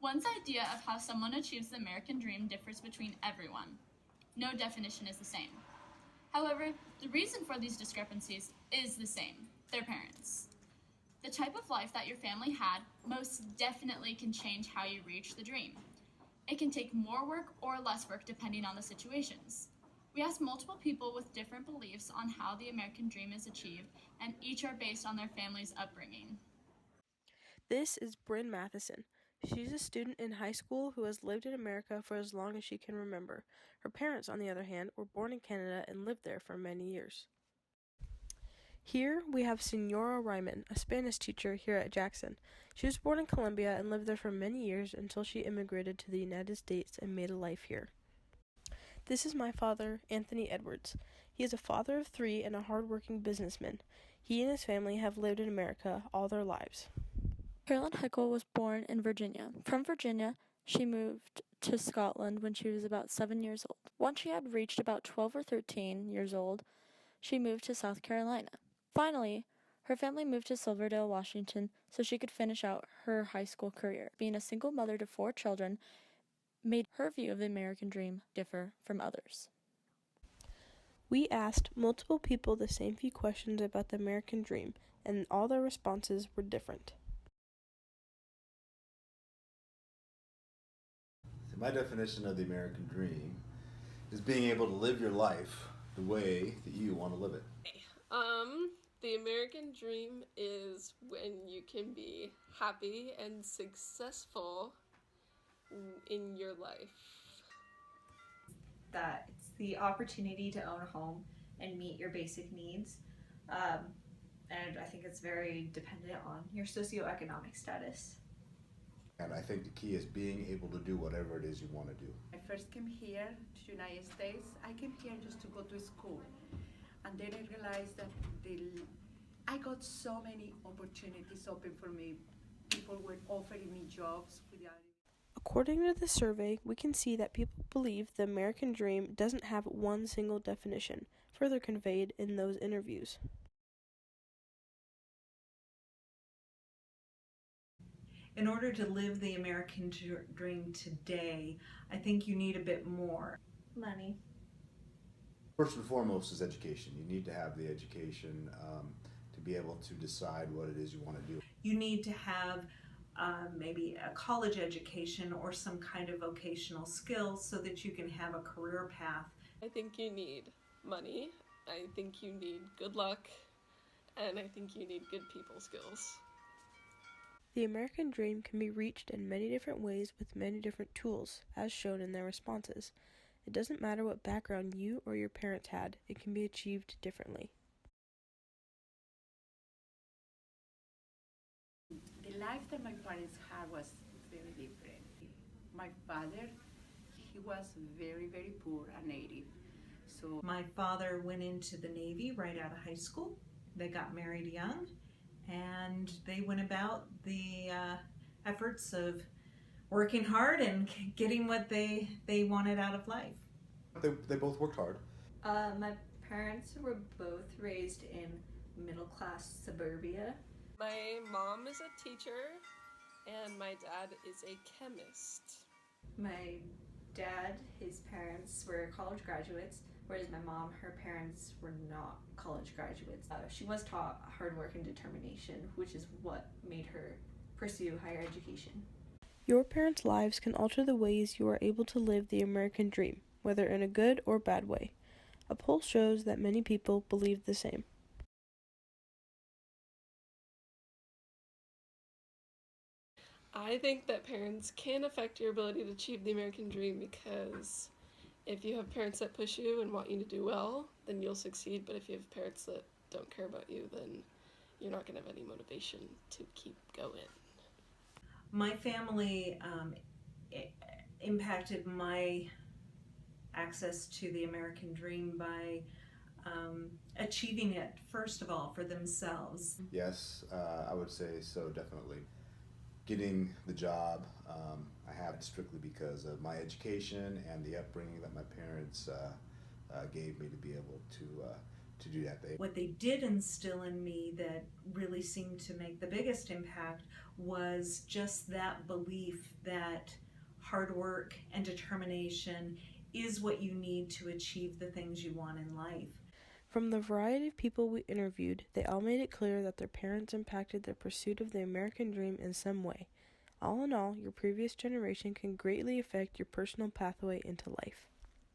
One's idea of how someone achieves the American dream differs between everyone. No definition is the same. However, the reason for these discrepancies is the same: their parents. The type of life that your family had most definitely can change how you reach the dream. It can take more work or less work depending on the situations. We asked multiple people with different beliefs on how the American dream is achieved, and each are based on their family's upbringing. This is Bryn Matheson. She's a student in high school who has lived in America for as long as she can remember. Her parents, on the other hand, were born in Canada and lived there for many years. Here we have Senora Ryman, a Spanish teacher here at Jackson. She was born in Colombia and lived there for many years until she immigrated to the United States and made a life here. This is my father, Anthony Edwards. He is a father of 3 and a hard-working businessman. He and his family have lived in America all their lives. Carolyn Heckel was born in Virginia. From Virginia, she moved to Scotland when she was about 7 years old. Once she had reached about 12 or 13 years old, she moved to South Carolina. Finally, her family moved to Silverdale, Washington, so she could finish out her high school career. Being a single mother to 4 children made her view of the American dream differ from others. We asked multiple people the same few questions about the American dream, and all their responses were different. My definition of the American dream is being able to live your life the way that you want to live it. The American dream is when you can be happy and successful in your life. That it's the opportunity to own a home and meet your basic needs. And I think it's very dependent on your socioeconomic status. And I think the key is being able to do whatever it is you want to do. I first came here to the United States. I came here just to go to school. And then I realized that I got so many opportunities open for me. People were offering me jobs without. According to the survey, we can see that people believe the American dream doesn't have one single definition, further conveyed in those interviews. In order to live the American dream today, I think you need a bit more. Money. First and foremost is education. You need to have the education to be able to decide what it is you want to do. You need to have maybe a college education or some kind of vocational skills so that you can have a career path. I think you need money, I think you need good luck, and I think you need good people skills. The American dream can be reached in many different ways with many different tools, as shown in their responses. It doesn't matter what background you or your parents had, it can be achieved differently. The life that my parents had was very different. My father, he was very, very poor, a native. So my father went into the Navy right out of high school. They got married young, and they went about the efforts of working hard and getting what they wanted out of life. They both worked hard. My parents were both raised in middle-class suburbia. My mom is a teacher, and my dad is a chemist. My dad, his parents were college graduates, whereas my mom, her parents were not college graduates. She was taught hard work and determination, which is what made her pursue higher education. Your parents' lives can alter the ways you are able to live the American dream, whether in a good or bad way. A poll shows that many people believe the same. I think that parents can affect your ability to achieve the American dream because if you have parents that push you and want you to do well, then you'll succeed. But if you have parents that don't care about you, then you're not going to have any motivation to keep going. My family impacted my access to the American dream by achieving it, first of all, for themselves. Yes, I would say so, definitely. Getting the job I have strictly because of my education and the upbringing that my parents gave me to be able to to do that. What they did instill in me that really seemed to make the biggest impact was just that belief that hard work and determination is what you need to achieve the things you want in life. From the variety of people we interviewed, they all made it clear that their parents impacted their pursuit of the American dream in some way. All in all, your previous generation can greatly affect your personal pathway into life.